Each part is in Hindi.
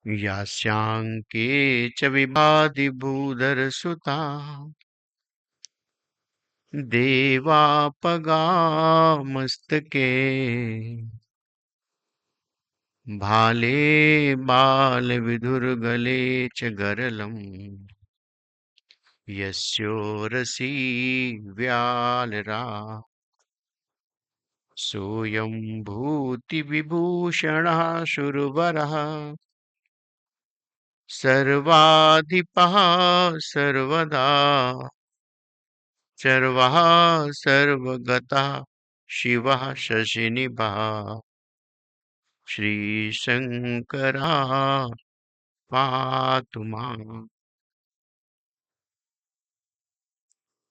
यास्याङ्के च विभाति भूधरसुता देवापगामस्तके भाले बालविधुर्गले च गरलम् यस्योरसि व्यालरा सोऽयं भूतिविभूषणः शूरवरः सर्वाधिपः सर्वदा सर्वः सर्वगतः शिवः शशिनिभः श्रीशङ्करः पातु माम्।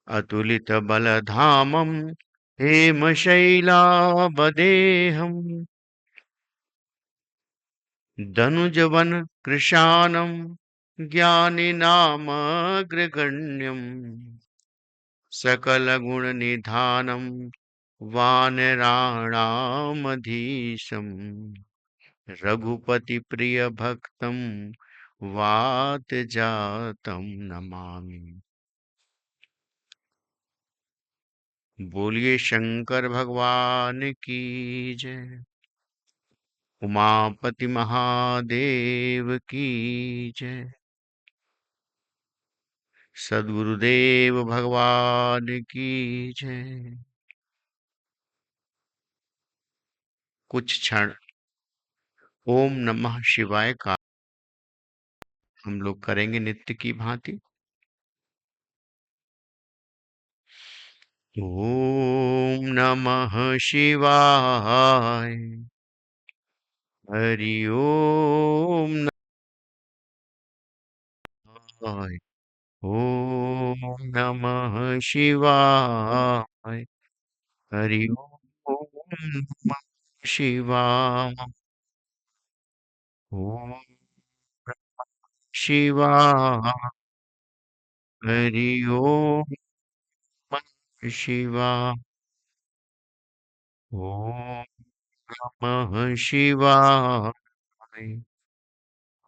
अतुलितबलधामं हेमशैलावदेहम् दनुजवनकृशानं ज्ञानिनामग्रगण्यम् सकलगुणनिधानं वानराणामधीशम् रघुपतिप्रियभक्तं वातजातं नमामि। बोलिए शंकर भगवान की जय। उमापति महादेव की जय। सद्गुरुदेव भगवान की जय। कुछ क्षण ओम नमः शिवाय का हम लोग करेंगे नित्य की भांति। ओम नमः शिवाय। हरि ओम नमः। ओम नमः शिवाय। हरि ओम नमः शिवाय। ओम शिवाय। हरि ओम नमः शिवाय। ओम नमः शिवाय।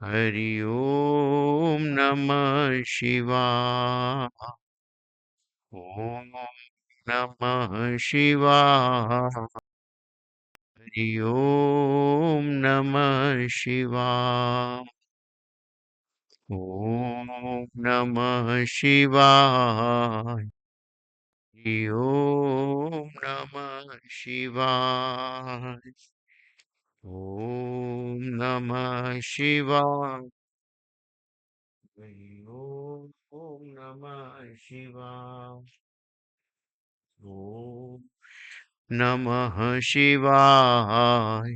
हरि ओम नमः शिवाय। ओम नमः शिवाय। हरि ओम नमः शिवाय। ओम नमः शिवाय। हरि ओम नमः शिवाय। ओम नमः शिवाय। हरि ओम नमः शिवाय। ओम नमः शिवाय।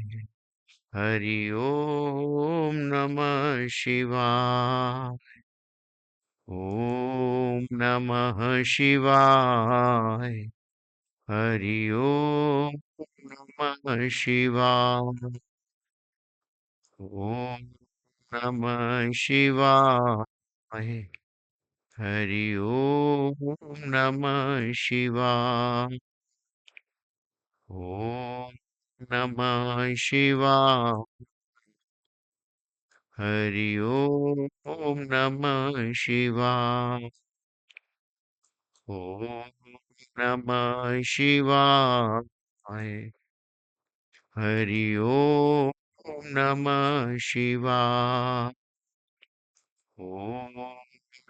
हरि ओम नमः शिवाय। ओम नमः शिवाय। हरि ओम नमः शिवाय। ओम नमः शिवाय। हरि ओम नमः शिवाय। ओम नमः शिवाय। हरि ओम नमः शिवाय। ओम नमः शिवाय। हरि ओम नमः शिवाय। ओम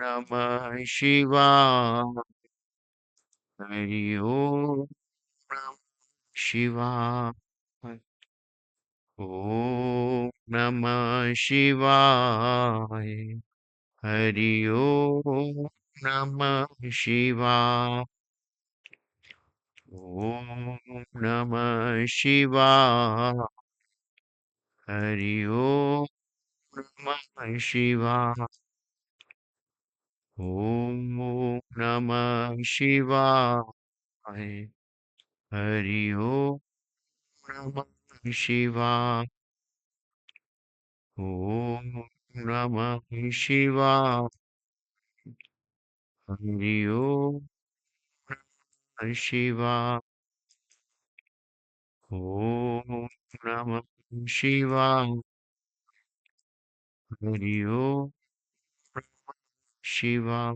नमः शिवाय। हरि ओम नमः शिवाय। ओम नमः शिवाय। हरि ओम नमः शिवाय। ओम नमः शिवाय। हरि ओम नमः शिवाय। ओम नमः शिवाय। हरि ओम नमः शिवाय। ओम नमः शिवाय। हरि ओम नमः शिवाय। ओम नमः शिवाय। हरि ओम शिवाय।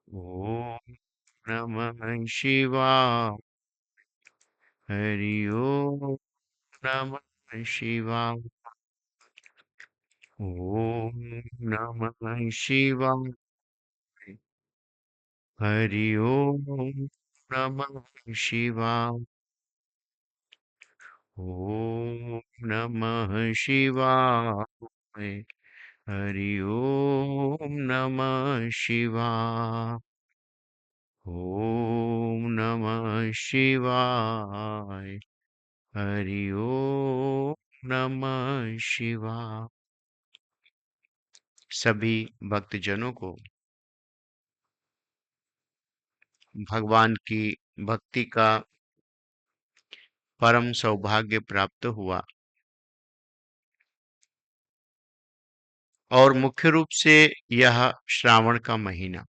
ओम नमः शिवाय। हरि ओम नमः शिवाय। ओम नमः शिवाय। हरि ओम नमः शिवाय। ओम नमः शिवाय। हरि ओम नमः शिवाय। ओम नमः शिवाय। हरि ओम नमः शिवाय। सभी भक्तजनों को भगवान की भक्ति का परम सौभाग्य प्राप्त हुआ और मुख्य रूप से यह श्रावण का महीना,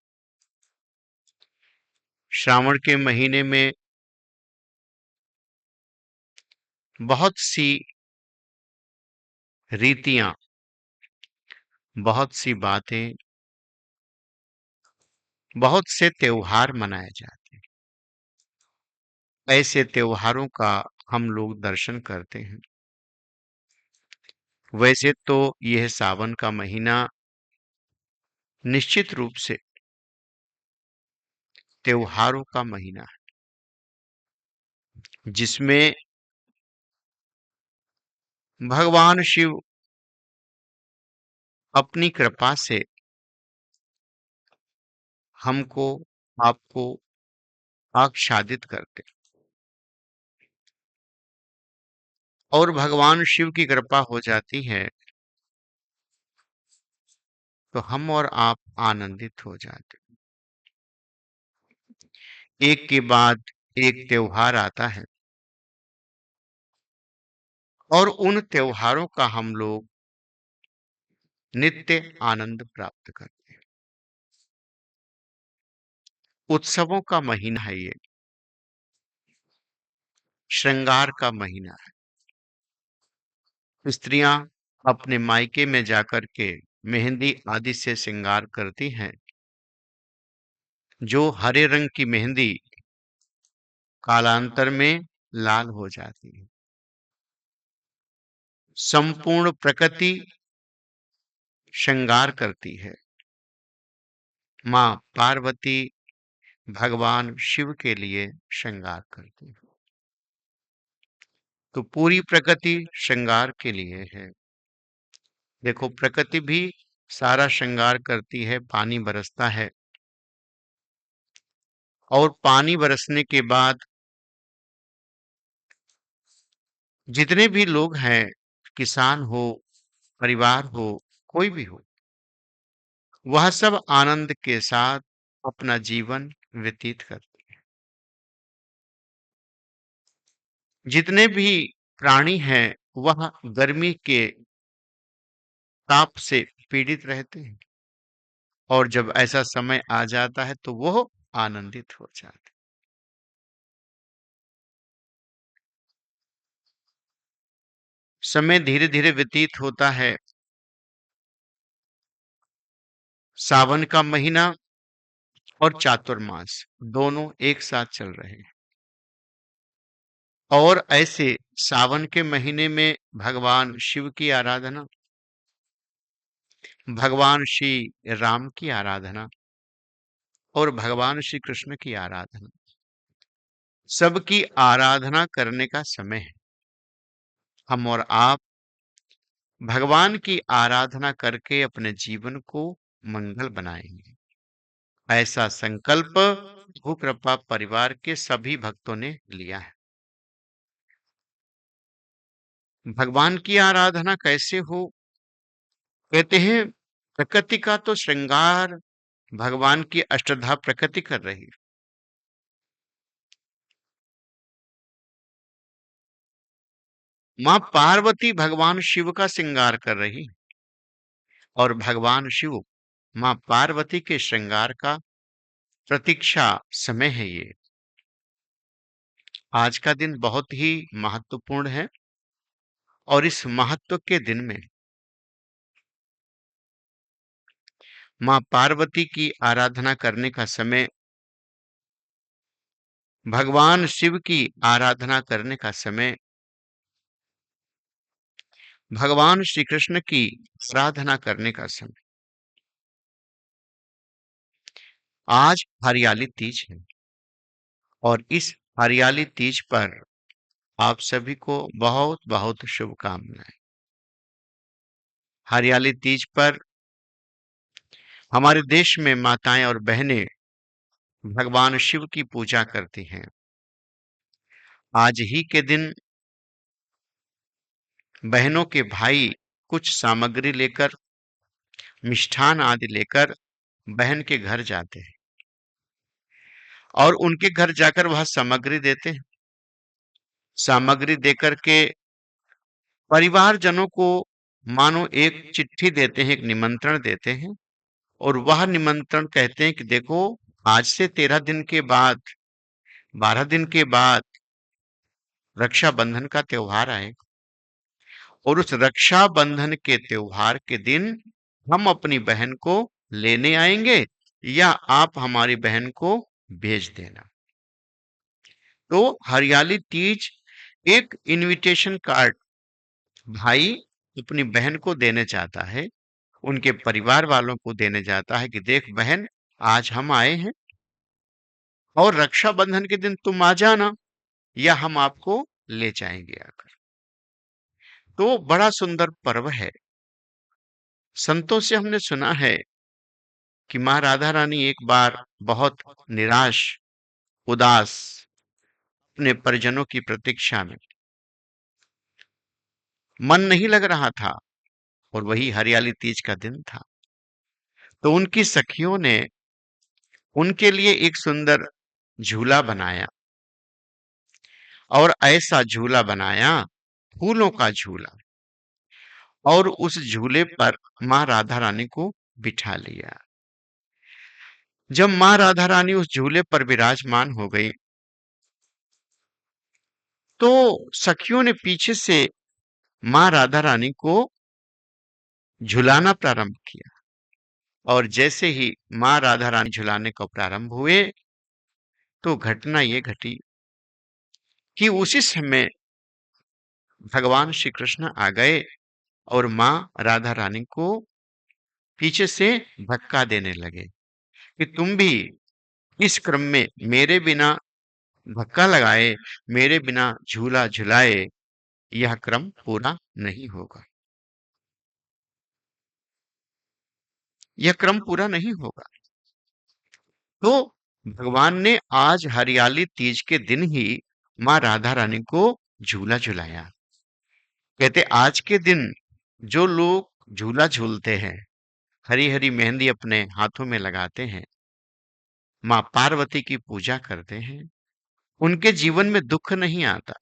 श्रावण के महीने में बहुत सी रीतियां, बहुत सी बातें, बहुत से त्योहार मनाए जाते हैं। ऐसे त्योहारों का हम लोग दर्शन करते हैं। वैसे तो यह सावन का महीना निश्चित रूप से त्योहारों का महीना है, जिसमें भगवान शिव अपनी कृपा से हमको, आपको आच्छादित करते हैं। और भगवान शिव की कृपा हो जाती है तो हम और आप आनंदित हो जाते हैं। एक के बाद एक त्योहार आता है और उन त्योहारों का हम लोग नित्य आनंद प्राप्त करते हैं। उत्सवों का महीना है ये, श्रृंगार का महीना है। स्त्रियां अपने मायके में जाकर के मेहंदी आदि से श्रृंगार करती हैं। जो हरे रंग की मेहंदी कालांतर में लाल हो जाती है। संपूर्ण प्रकृति श्रृंगार करती है। मां पार्वती भगवान शिव के लिए श्रृंगार करती है। तो पूरी प्रकृति श्रृंगार के लिए है। देखो, प्रकृति भी सारा श्रृंगार करती है। पानी बरसता है और पानी बरसने के बाद जितने भी लोग हैं, किसान हो, परिवार हो, कोई भी हो, वह सब आनंद के साथ अपना जीवन व्यतीत करते हैं। जितने भी प्राणी हैं, वह गर्मी के ताप से पीड़ित रहते हैं और जब ऐसा समय आ जाता है तो वो आनंदित हो जाते हैं। समय धीरे धीरे व्यतीत होता है। सावन का महीना और चातुर्मास दोनों एक साथ चल रहे हैं और ऐसे सावन के महीने में भगवान शिव की आराधना, भगवान श्री राम की आराधना और भगवान श्री कृष्ण की आराधना, सबकी आराधना करने का समय है। हम और आप भगवान की आराधना करके अपने जीवन को मंगल बनाएंगे, ऐसा संकल्प भूकृपा परिवार के सभी भक्तों ने लिया है। भगवान की आराधना कैसे हो? कहते हैं प्रकृति का तो श्रृंगार भगवान की अष्टधा प्रकृति कर रही है। मां पार्वती भगवान शिव का श्रृंगार कर रही और भगवान शिव मां पार्वती के श्रृंगार का प्रतीक्षा समय है ये। आज का दिन बहुत ही महत्वपूर्ण है और इस महत्व के दिन में माँ पार्वती की आराधना करने का समय, भगवान शिव की आराधना करने का समय, भगवान श्री कृष्ण की आराधना करने का समय। आज हरियाली तीज है और इस हरियाली तीज पर आप सभी को बहुत बहुत शुभकामनाएं। हरियाली तीज पर हमारे देश में माताएं और बहनें भगवान शिव की पूजा करती हैं। आज ही के दिन बहनों के भाई कुछ सामग्री लेकर, मिष्ठान आदि लेकर बहन के घर जाते हैं और उनके घर जाकर वह सामग्री देते हैं। सामग्री देकर के परिवारजनों को मानो एक चिट्ठी देते हैं, एक निमंत्रण देते हैं और वह निमंत्रण कहते हैं कि देखो, आज से 13 दिन के बाद, 12 दिन के बाद रक्षाबंधन का त्योहार आएगा और उस रक्षाबंधन के त्योहार के दिन हम अपनी बहन को लेने आएंगे या आप हमारी बहन को भेज देना। तो हरियाली तीज एक इनविटेशन कार्ड भाई अपनी बहन को देने चाहता है, उनके परिवार वालों को देने जाता है कि देख बहन, आज हम आए हैं और रक्षाबंधन के दिन तुम आ जाना या हम आपको ले जाएंगे आकर। तो बड़ा सुंदर पर्व है। संतों से हमने सुना है कि माँ राधा रानी एक बार बहुत निराश, उदास, अपने परिजनों की प्रतीक्षा में, मन नहीं लग रहा था और वही हरियाली तीज का दिन था। तो उनकी सखियों ने उनके लिए एक सुंदर झूला बनाया और ऐसा झूला बनाया, फूलों का झूला, और उस झूले पर माँ राधा रानी को बिठा लिया। जब माँ राधा रानी उस झूले पर विराजमान हो गई तो सखियों ने पीछे से माँ राधा रानी को झुलाना प्रारंभ किया और जैसे ही माँ राधा रानी झुलाने को प्रारंभ हुए तो घटना ये घटी कि उसी समय भगवान श्री कृष्ण आ गए और माँ राधा रानी को पीछे से धक्का देने लगे कि तुम भी इस क्रम में मेरे बिना धक्का लगाए, मेरे बिना झूला झुलाए यह क्रम पूरा नहीं होगा, यह क्रम पूरा नहीं होगा। तो भगवान ने आज हरियाली तीज के दिन ही माँ राधा रानी को झूला झुलाया। कहते आज के दिन जो लोग झूला झूलते हैं, हरी हरी मेहंदी अपने हाथों में लगाते हैं, माँ पार्वती की पूजा करते हैं, उनके जीवन में दुख नहीं आता,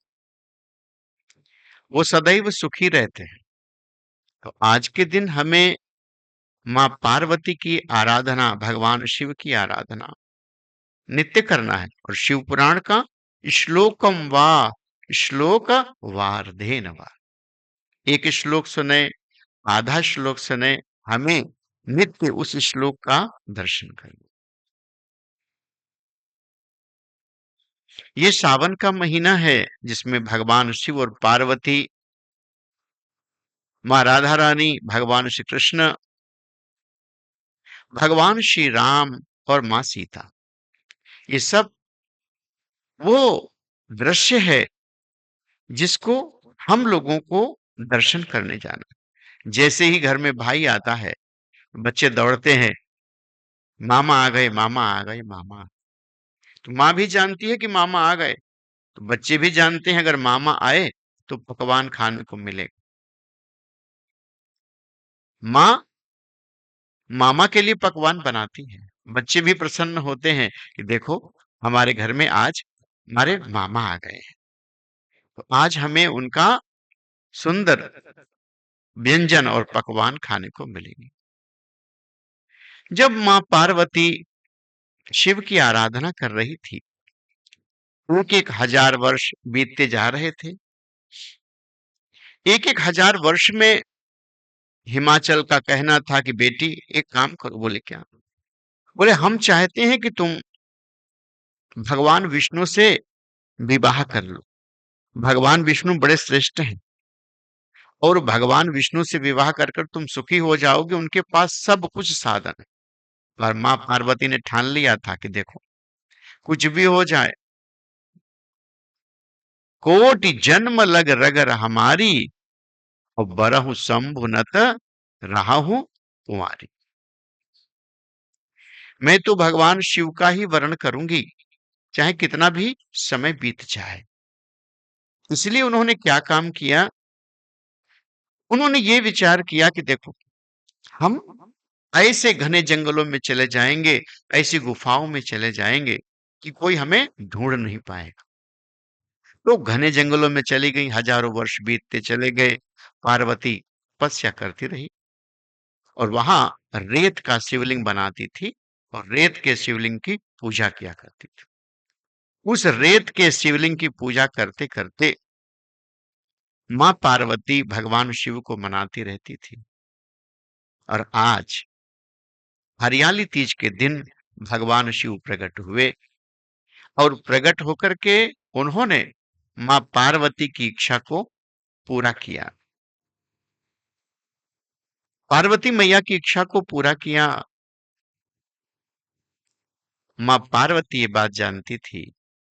वो सदैव सुखी रहते हैं। तो आज के दिन हमें माँ पार्वती की आराधना, भगवान शिव की आराधना नित्य करना है और शिव पुराण का श्लोकम वा श्लोक वार्धेन वा, एक श्लोक सुने, आधा श्लोक सुने, हमें नित्य उस श्लोक का दर्शन करें। ये सावन का महीना है जिसमें भगवान शिव और पार्वती, माँ राधा रानी, भगवान श्री कृष्ण, भगवान श्री राम और माँ सीता, ये सब वो दृश्य है जिसको हम लोगों को दर्शन करने जाना। जैसे ही घर में भाई आता है, बच्चे दौड़ते हैं, मामा आ गए, मामा आ गए, मामा। तो माँ भी जानती है कि मामा आ गए, तो बच्चे भी जानते हैं अगर मामा आए तो पकवान खाने को मिलेगा। माँ मामा के लिए पकवान बनाती है, बच्चे भी प्रसन्न होते हैं कि देखो हमारे घर में आज हमारे मामा आ गए हैं। तो आज हमें उनका सुंदर व्यंजन और पकवान खाने को मिलेंगे। जब माँ पार्वती शिव की आराधना कर रही थी, एक 1000 वर्ष बीतते जा रहे थे। एक 1000 वर्ष में हिमाचल का कहना था कि बेटी एक काम करो। बोले क्या? बोले हम चाहते हैं कि तुम भगवान विष्णु से विवाह कर लो। भगवान विष्णु बड़े श्रेष्ठ हैं और भगवान विष्णु से विवाह कर कर तुम सुखी हो जाओगे, उनके पास सब कुछ साधन है। और माँ पार्वती ने ठान लिया था कि देखो कुछ भी हो जाए, कोटि जन्म लग रगर हमारी, और बरहु शंभु नत राहु कुंवारी। मैं तो भगवान शिव का ही वर्ण करूंगी, चाहे कितना भी समय बीत जाए। इसलिए उन्होंने क्या काम किया, उन्होंने ये विचार किया कि देखो हम ऐसे घने जंगलों में चले जाएंगे, ऐसी गुफाओं में चले जाएंगे कि कोई हमें ढूंढ नहीं पाएगा। तो घने जंगलों में चली गई, हजारों वर्ष बीतते चले गए। पार्वती तपस्या करती रही और वहां रेत का शिवलिंग बनाती थी और रेत के शिवलिंग की पूजा किया करती थी। उस रेत के शिवलिंग की पूजा करते करते मां पार्वती भगवान शिव को मनाती रहती थी। और आज हरियाली तीज के दिन भगवान शिव प्रकट हुए और प्रकट होकर के उन्होंने मां पार्वती की इच्छा को पूरा किया। पार्वती मैया की इच्छा को पूरा किया। मां पार्वती ये बात जानती थी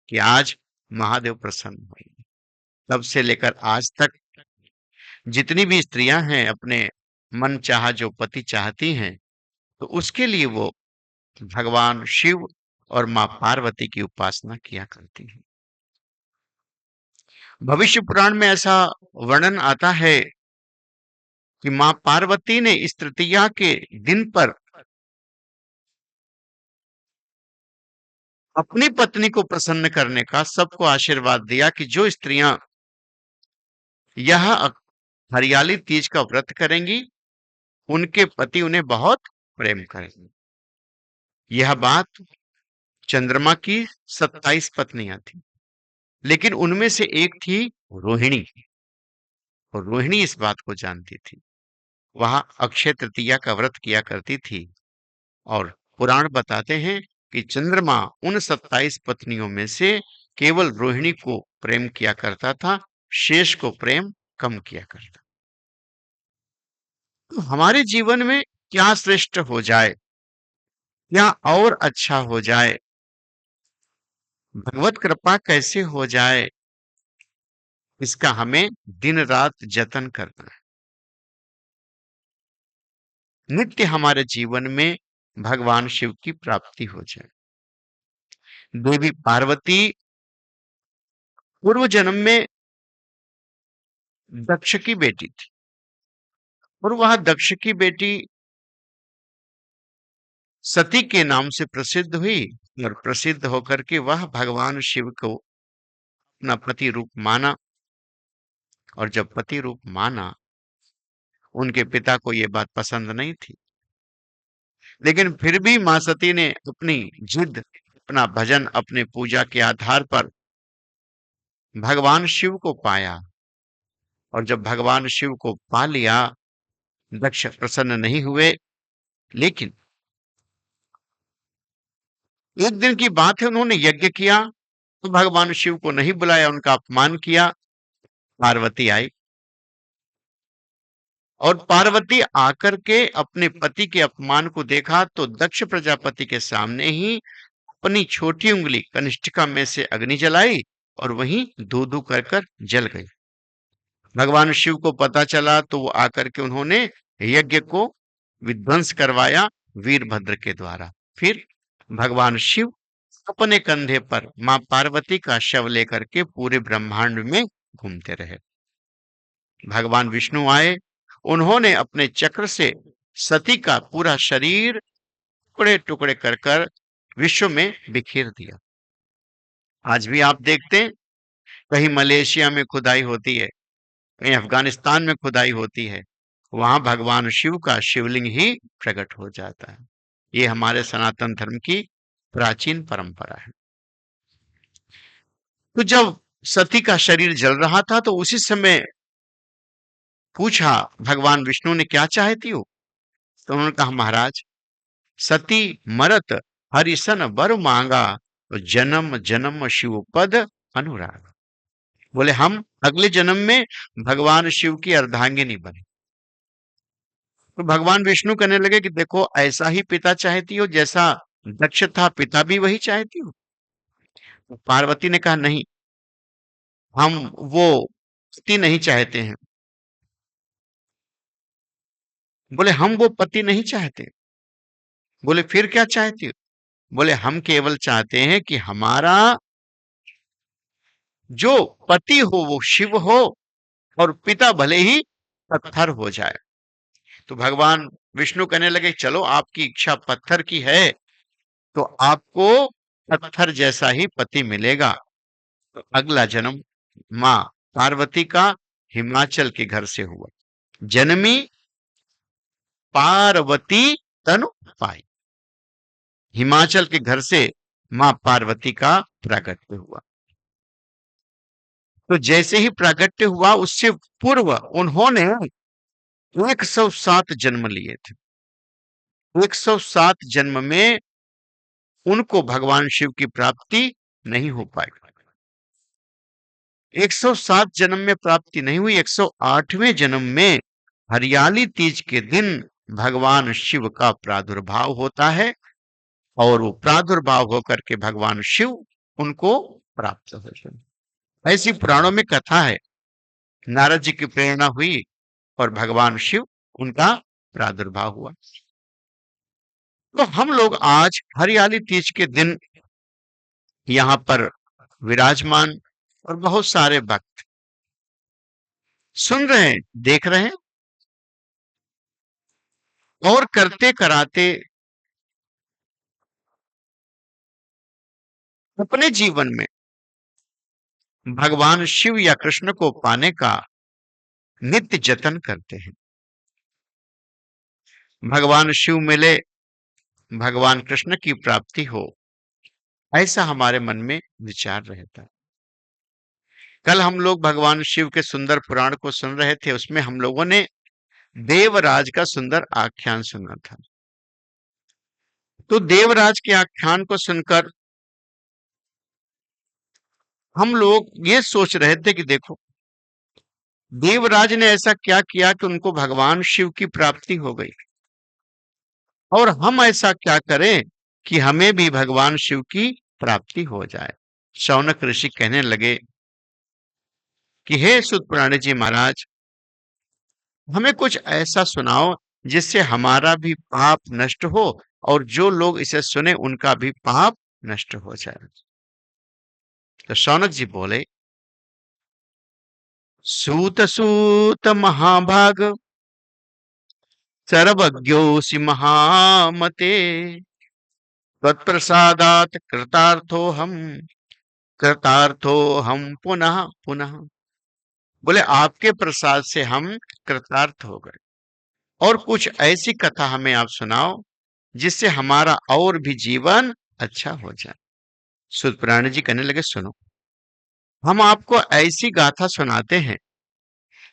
कि आज महादेव प्रसन्न हुए। तब से लेकर आज तक जितनी भी स्त्रियां हैं अपने मन चाहा जो पति चाहती हैं, तो उसके लिए वो भगवान शिव और मां पार्वती की उपासना किया करती हैं। भविष्य पुराण में ऐसा वर्णन आता है कि मां पार्वती ने इस तृतीया के दिन पर अपनी पत्नी को प्रसन्न करने का सबको आशीर्वाद दिया कि जो स्त्रियां यह हरियाली तीज का व्रत करेंगी, उनके पति उन्हें बहुत प्रेम करेंगे। यह बात चंद्रमा की 27 पत्नियां थी, लेकिन उनमें से एक थी रोहिणी, और रोहिणी इस बात को जानती थी। वह अक्षय तृतीया का व्रत किया करती थी और पुराण बताते हैं कि चंद्रमा उन 27 पत्नियों में से केवल रोहिणी को प्रेम किया करता था, शेष को प्रेम कम किया करता। तो हमारे जीवन में क्या श्रेष्ठ हो जाए, क्या और अच्छा हो जाए, भगवत कृपा कैसे हो जाए, इसका हमें दिन रात जतन करना है। नित्य हमारे जीवन में भगवान शिव की प्राप्ति हो जाए। देवी पार्वती पूर्व जन्म में दक्ष की बेटी थी और वह दक्ष की बेटी सती के नाम से प्रसिद्ध हुई और प्रसिद्ध होकर के वह भगवान शिव को अपना पति रूप माना। और जब पति रूप माना, उनके पिता को यह बात पसंद नहीं थी, लेकिन फिर भी मां सती ने अपनी जिद, अपना भजन, अपने पूजा के आधार पर भगवान शिव को पाया। और जब भगवान शिव को पा लिया, दक्ष प्रसन्न नहीं हुए। लेकिन एक दिन की बात है, उन्होंने यज्ञ किया तो भगवान शिव को नहीं बुलाया, उनका अपमान किया। पार्वती आई और पार्वती आकर के अपने पति के अपमान को देखा तो दक्ष प्रजापति के सामने ही अपनी छोटी उंगली कनिष्ठिका में से अग्नि जलाई और वहीं धू धू कर कर जल गई। भगवान शिव को पता चला तो वो आकर के उन्होंने यज्ञ को विध्वंस करवाया वीरभद्र के द्वारा। फिर भगवान शिव अपने कंधे पर मां पार्वती का शव लेकर के पूरे ब्रह्मांड में घूमते रहे। भगवान विष्णु आए, उन्होंने अपने चक्र से सती का पूरा शरीर टुकड़े टुकड़े कर कर विश्व में बिखेर दिया। आज भी आप देखते हैं, कहीं मलेशिया में खुदाई होती है, कहीं अफगानिस्तान में खुदाई होती है, वहां भगवान शिव का शिवलिंग ही प्रकट हो जाता है। ये हमारे सनातन धर्म की प्राचीन परंपरा है। तो जब सती का शरीर जल रहा था तो उसी समय पूछा भगवान विष्णु ने क्या चाहती हो? तो उन्होंने कहा महाराज, सती मरत हरिसन बर मांगा, तो जन्म जन्म शिव पद अनुराग। बोले हम अगले जन्म में भगवान शिव की अर्धांगिनी बने। तो भगवान विष्णु कहने लगे कि देखो ऐसा ही पिता चाहती हो जैसा दक्ष था, पिता भी वही चाहती हो? तो पार्वती ने कहा नहीं, हम वो पति नहीं चाहते हैं। बोले हम वो पति नहीं चाहते। बोले फिर क्या चाहती हो? बोले हम केवल चाहते हैं कि हमारा जो पति हो वो शिव हो और पिता भले ही पत्थर हो जाए। तो भगवान विष्णु कहने लगे चलो आपकी इच्छा पत्थर की है तो आपको पत्थर जैसा ही पति मिलेगा। तो अगला जन्म मां पार्वती का हिमाचल के घर से हुआ। जन्मी पार्वती तनु पाई। हिमाचल के घर से मां पार्वती का प्राकट्य हुआ। तो जैसे ही प्राकट्य हुआ उससे पूर्व उन्होंने 107 जन्म लिए थे। 107 जन्म में उनको भगवान शिव की प्राप्ति नहीं हो पाई। 107 जन्म में प्राप्ति नहीं हुई। 108वें जन्म में हरियाली तीज के दिन भगवान शिव का प्रादुर्भाव होता है और वो प्रादुर्भाव होकर के भगवान शिव उनको प्राप्त होते हैं। ऐसी पुराणों में कथा है। नारद जी की प्रेरणा हुई और भगवान शिव उनका प्रादुर्भाव हुआ। तो हम लोग आज हरियाली तीज के दिन यहां पर विराजमान और बहुत सारे भक्त सुन रहे हैं, देख रहे हैं और करते कराते अपने जीवन में भगवान शिव या कृष्ण को पाने का नित्य जतन करते हैं। भगवान शिव मिले, भगवान कृष्ण की प्राप्ति हो, ऐसा हमारे मन में विचार रहता है। कल हम लोग भगवान शिव के सुंदर पुराण को सुन रहे थे। उसमें हम लोगों ने देवराज का सुंदर आख्यान सुना था। तो देवराज के आख्यान को सुनकर हम लोग ये सोच रहे थे कि देखो देवराज ने ऐसा क्या किया कि उनको भगवान शिव की प्राप्ति हो गई, और हम ऐसा क्या करें कि हमें भी भगवान शिव की प्राप्ति हो जाए। शौनक ऋषि कहने लगे कि हे सुत पुराण जी महाराज, हमें कुछ ऐसा सुनाओ जिससे हमारा भी पाप नष्ट हो और जो लोग इसे सुने उनका भी पाप नष्ट हो जाए। तो शौनक जी बोले, सूत सूत महाभाग सर्वज्ञोसि महामते, तत्प्रसादात कृतार्थो हम पुनः पुनः। बोले आपके प्रसाद से हम कृतार्थ हो गए, और कुछ ऐसी कथा हमें आप सुनाओ जिससे हमारा और भी जीवन अच्छा हो जाए। सूत पुराण जी कहने लगे सुनो, हम आपको ऐसी गाथा सुनाते हैं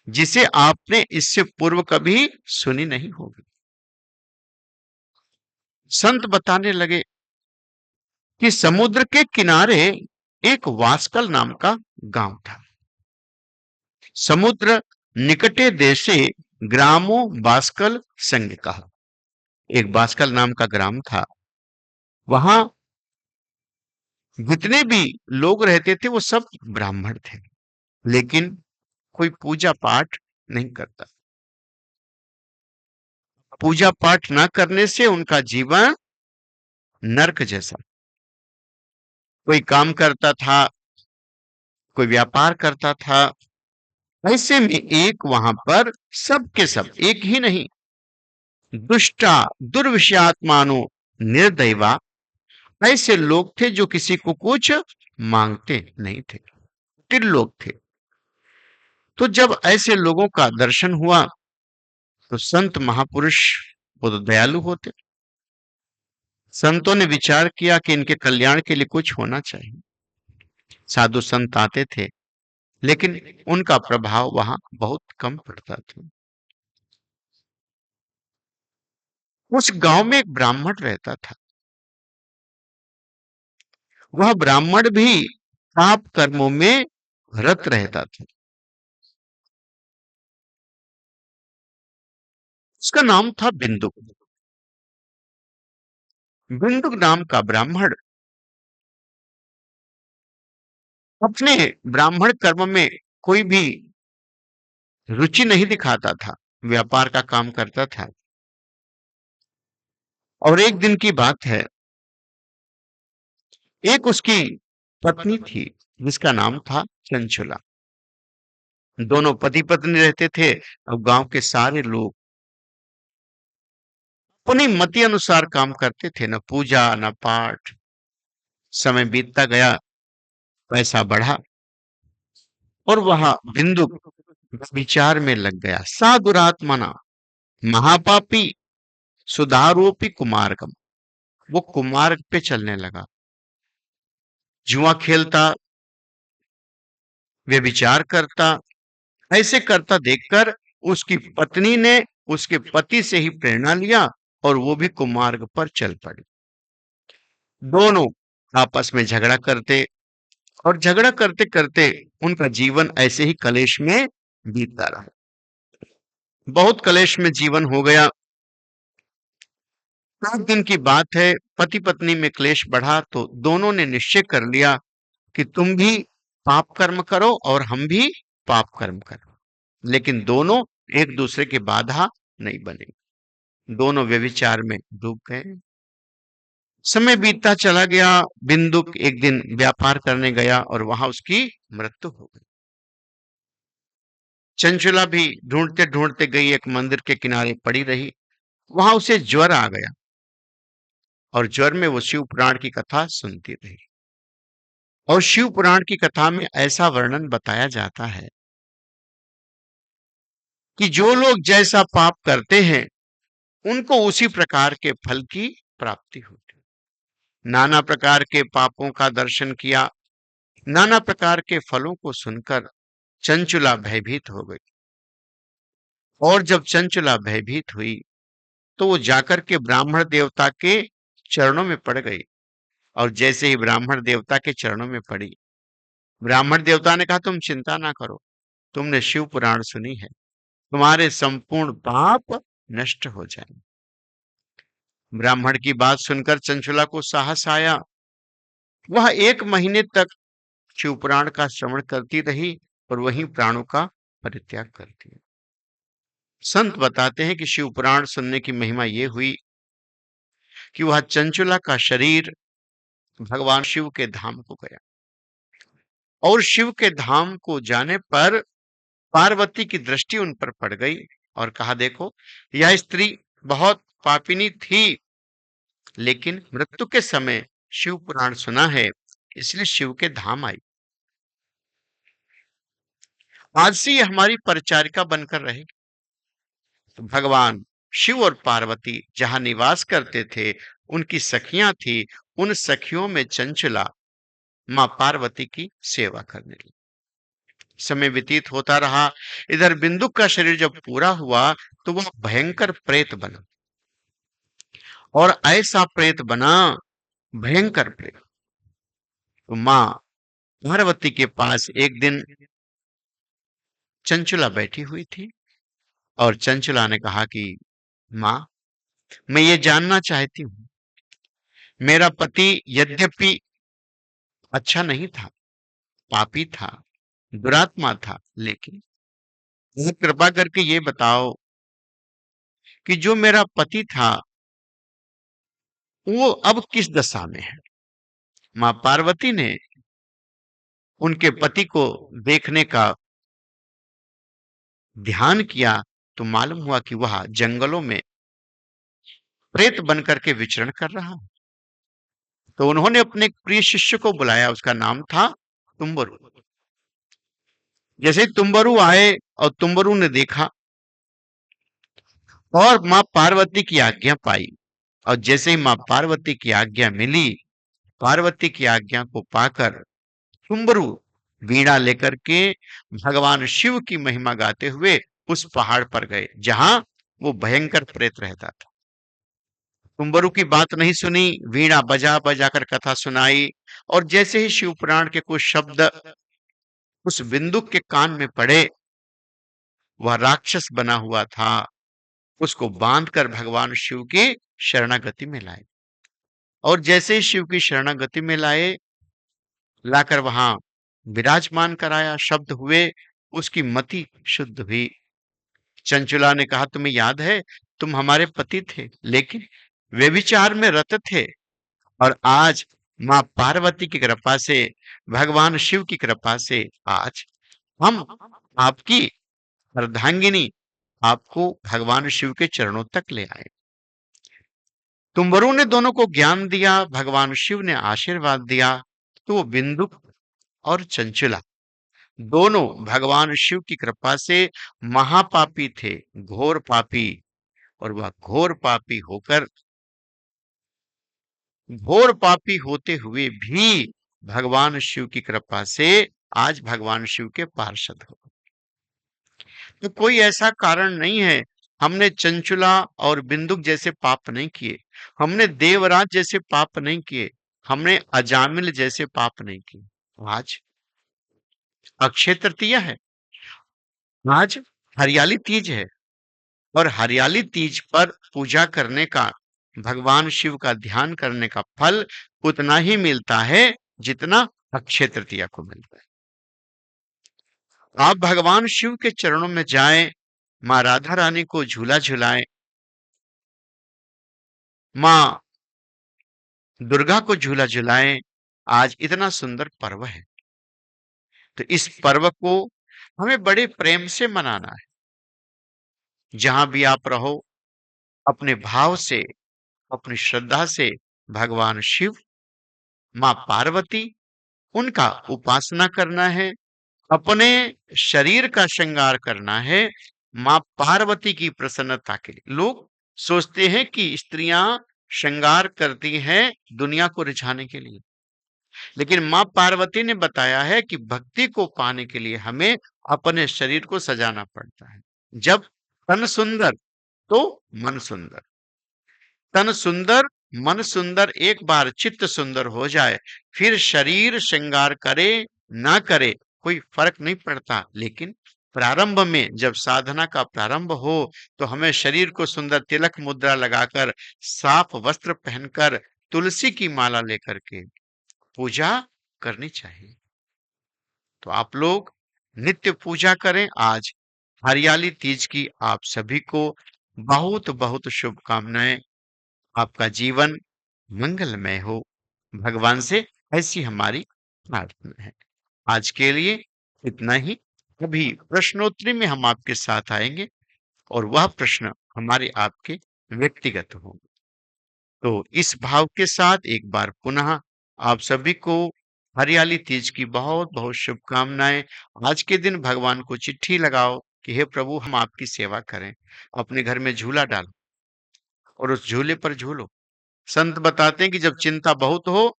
जिसे आपने इससे पूर्व कभी सुनी नहीं होगी। संत बताने लगे कि समुद्र के किनारे एक वास्कल नाम का गांव था। समुद्र निकटे देशे ग्रामो बास्कल संग कहा। एक बास्कल नाम का ग्राम था। वहां जितने भी लोग रहते थे वो सब ब्राह्मण थे, लेकिन कोई पूजा पाठ नहीं करता। पूजा पाठ न करने से उनका जीवन नरक जैसा। कोई काम करता था, कोई व्यापार करता था। ऐसे में एक वहां पर सबके सब, एक ही नहीं, दुष्टा दुर्विषयात्मानो निर्दयवा, ऐसे लोग थे जो किसी को कुछ मांगते नहीं थे, टिल लोग थे। तो जब ऐसे लोगों का दर्शन हुआ तो संत महापुरुष वो तो दयालु होते। संतों ने विचार किया कि इनके कल्याण के लिए कुछ होना चाहिए। साधु संत आते थे, लेकिन उनका प्रभाव वहां बहुत कम पड़ता था। उस गांव में एक ब्राह्मण रहता था। वह ब्राह्मण भी पाप कर्मों में रत रहता था। उसका नाम था बिंदुक। बिंदुक नाम का ब्राह्मण अपने ब्राह्मण कर्म में कोई भी रुचि नहीं दिखाता था, व्यापार का काम करता था। और एक दिन की बात है, एक उसकी पत्नी थी जिसका नाम था चंचुला। दोनों पति पत्नी रहते थे। अब गांव के सारे लोग अपनी मति अनुसार काम करते थे, न पूजा न पाठ। समय बीतता गया, पैसा बढ़ा और वह बिंदु विचार में लग गया। सा दुरात्मना महापापी सुधारोपी कुमार्गम। वो कुमार्ग पे चलने लगा, जुआ खेलता, व्यभिचार करता। ऐसे करता देखकर उसकी पत्नी ने उसके पति से ही प्रेरणा लिया और वो भी कुमार्ग पर चल पड़ी। दोनों आपस में झगड़ा करते और झगड़ा करते करते उनका जीवन ऐसे ही कलेश में बीतता रहा। बहुत कलेश में जीवन हो गया। एक दिन की बात है, पति पत्नी में क्लेश बढ़ा तो दोनों ने निश्चय कर लिया कि तुम भी पाप कर्म करो और हम भी पाप कर्म करो। लेकिन दोनों एक दूसरे की बाधा नहीं बने। दोनों व्यभिचार में डूब गए। समय बीतता चला गया। बिंदुक एक दिन व्यापार करने गया और वहां उसकी मृत्यु हो गई। चंचुला भी ढूंढते ढूंढते गई, एक मंदिर के किनारे पड़ी रही। वहां उसे ज्वर आ गया और ज्वर में वो शिव पुराण की कथा सुनती रही। और शिव पुराण की कथा में ऐसा वर्णन बताया जाता है कि जो लोग जैसा पाप करते हैं उनको उसी प्रकार के फल की प्राप्ति होती है। नाना प्रकार के पापों का दर्शन किया, नाना प्रकार के फलों को सुनकर चंचुला भयभीत हो गई। और जब चंचुला भयभीत हुई तो वो जाकर के ब्राह्मण देवता के चरणों में पड़ गई। और जैसे ही ब्राह्मण देवता के चरणों में पड़ी, ब्राह्मण देवता ने कहा, तुम चिंता ना करो, तुमने शिव पुराण सुनी है, तुम्हारे संपूर्ण पाप नष्ट हो जाएंगे। ब्राह्मण की बात सुनकर चंचुला को साहस आया। वह 1 महीने तक शिव पुराण का श्रवण करती रही और वहीं प्राणों का परित्याग करती है। संत बताते हैं कि शिव पुराण सुनने की महिमा ये हुई कि वह चंचुला का शरीर भगवान शिव के धाम को गया। और शिव के धाम को जाने पर पार्वती की दृष्टि उन पर पड़ गई और कहा, देखो, यह स्त्री बहुत पापिनी थी, लेकिन मृत्यु के समय शिव पुराण सुना है, इसलिए शिव के धाम आई। आज से ये हमारी परिचारिका बनकर रहेगी। तो भगवान शिव और पार्वती जहां निवास करते थे, उनकी सखियां थी। उन सखियों में चंचला मां पार्वती की सेवा करने लगी। समय व्यतीत होता रहा। इधर बिंदुक का शरीर जब पूरा हुआ तो वह भयंकर प्रेत बना। और ऐसा प्रेत बना, भयंकर प्रेत। तो मां पार्वती के पास एक दिन चंचुला बैठी हुई थी और चंचुला ने कहा कि मां, मैं ये जानना चाहती हूं, मेरा पति यद्यपि अच्छा नहीं था, पापी था, दुरात्मा था, लेकिन आप कृपा करके ये बताओ कि जो मेरा पति था वो अब किस दशा में है। मां पार्वती ने उनके पति को देखने का ध्यान किया तो मालूम हुआ कि वह जंगलों में प्रेत बनकर के विचरण कर रहा। तो उन्होंने अपने एक प्रिय शिष्य को बुलाया, उसका नाम था तुम्बरु। जैसे ही तुम्बरु आए और तुम्बरु ने देखा और मां पार्वती की आज्ञा पाई, और जैसे ही मां पार्वती की आज्ञा मिली, पार्वती की आज्ञा को पाकर तुम्बरु वीणा लेकर के भगवान शिव की महिमा गाते हुए उस पहाड़ पर गए जहां वो भयंकर प्रेत रहता था। कुंवरों की बात नहीं सुनी, वीणा बजा बजा कर कथा सुनाई, और जैसे ही शिव पुराण के कुछ शब्द उस बिंदुक के कान में पड़े, वह राक्षस बना हुआ था, उसको बांधकर भगवान शिव की शरणागति में लाए। और जैसे ही शिव की शरणागति में लाए, लाकर वहां विराजमान कराया, शब्द हुए, उसकी मति शुद्ध हुई। चंचुला ने कहा, तुम्हें याद है तुम हमारे पति थे, लेकिन व्यभिचार में रत थे, और आज मां पार्वती की कृपा से, भगवान शिव की कृपा से आज हम आपकी अर्धांगिनी, आपको भगवान शिव के चरणों तक ले आए। तुम्बरों ने दोनों को ज्ञान दिया, भगवान शिव ने आशीर्वाद दिया। तो वो बिंदु और चंचुला दोनों भगवान शिव की कृपा से महापापी थे, घोर पापी, और वह घोर पापी होते हुए भी भगवान शिव की कृपा से आज भगवान शिव के पार्षद हो। तो कोई ऐसा कारण नहीं है, हमने चंचुला और बिंदुक जैसे पाप नहीं किए, हमने देवराज जैसे पाप नहीं किए, हमने अजामिल जैसे पाप नहीं किए। आज अक्षय तृतीया है, आज हरियाली तीज है, और हरियाली तीज पर पूजा करने का, भगवान शिव का ध्यान करने का फल उतना ही मिलता है जितना अक्षय तृतीया को मिलता है। आप भगवान शिव के चरणों में जाएं, मां राधा रानी को झूला झुलाएं, मां दुर्गा को झूला झुलाएं। आज इतना सुंदर पर्व है, तो इस पर्व को हमें बड़े प्रेम से मनाना है। जहां भी आप रहो, अपने भाव से, अपनी श्रद्धा से भगवान शिव, मां पार्वती, उनका उपासना करना है, अपने शरीर का श्रृंगार करना है मां पार्वती की प्रसन्नता के लिए। लोग सोचते हैं कि स्त्रियां श्रृंगार करती हैं दुनिया को रिझाने के लिए, लेकिन मां पार्वती ने बताया है कि भक्ति को पाने के लिए हमें अपने शरीर को सजाना पड़ता है। जब तन सुंदर तो मन सुंदर, तन सुंदर, मन सुंदर, एक बार चित्त सुंदर हो जाए, फिर शरीर श्रृंगार करे ना करे कोई फर्क नहीं पड़ता। लेकिन प्रारंभ में जब साधना का प्रारंभ हो, तो हमें शरीर को सुंदर तिलक मुद्रा लगाकर, साफ वस्त्र पहनकर, तुलसी की माला लेकर के पूजा करनी चाहिए। तो आप लोग नित्य पूजा करें। आज हरियाली तीज की आप सभी को बहुत बहुत शुभकामनाएं। आपका जीवन मंगलमय हो, भगवान से ऐसी हमारी प्रार्थना है। आज के लिए इतना ही। अभी प्रश्नोत्तरी में हम आपके साथ आएंगे, और वह प्रश्न हमारे आपके व्यक्तिगत होंगे। तो इस भाव के साथ एक बार पुनः आप सभी को हरियाली तीज की बहुत बहुत शुभकामनाएं। आज के दिन भगवान को चिट्ठी लगाओ कि हे प्रभु, हम आपकी सेवा करें। अपने घर में झूला डालो और उस झूले पर झूलो। संत बताते हैं कि जब चिंता बहुत हो,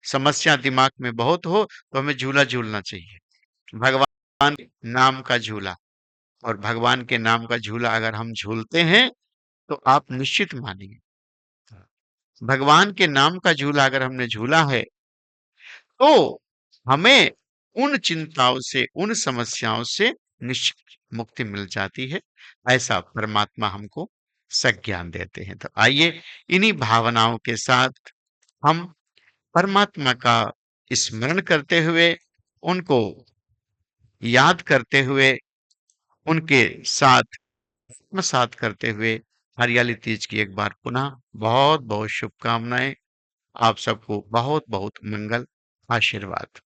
समस्या दिमाग में बहुत हो, तो हमें झूला झूलना चाहिए, भगवान के नाम का झूला। और भगवान के नाम का झूला अगर हम झूलते हैं, तो आप निश्चित मानिए, भगवान के नाम का झूला अगर हमने झूला है, तो हमें उन चिंताओं से, उन समस्याओं से निश्चित मुक्ति मिल जाती है। ऐसा परमात्मा हमको संज्ञान देते हैं। तो आइए इन्हीं भावनाओं के साथ हम परमात्मा का स्मरण करते हुए, उनको याद करते हुए, उनके साथ आत्मसात करते हुए हरियाली तीज की एक बार पुनः बहुत बहुत शुभकामनाएं। आप सबको बहुत बहुत मंगल, आशीर्वाद।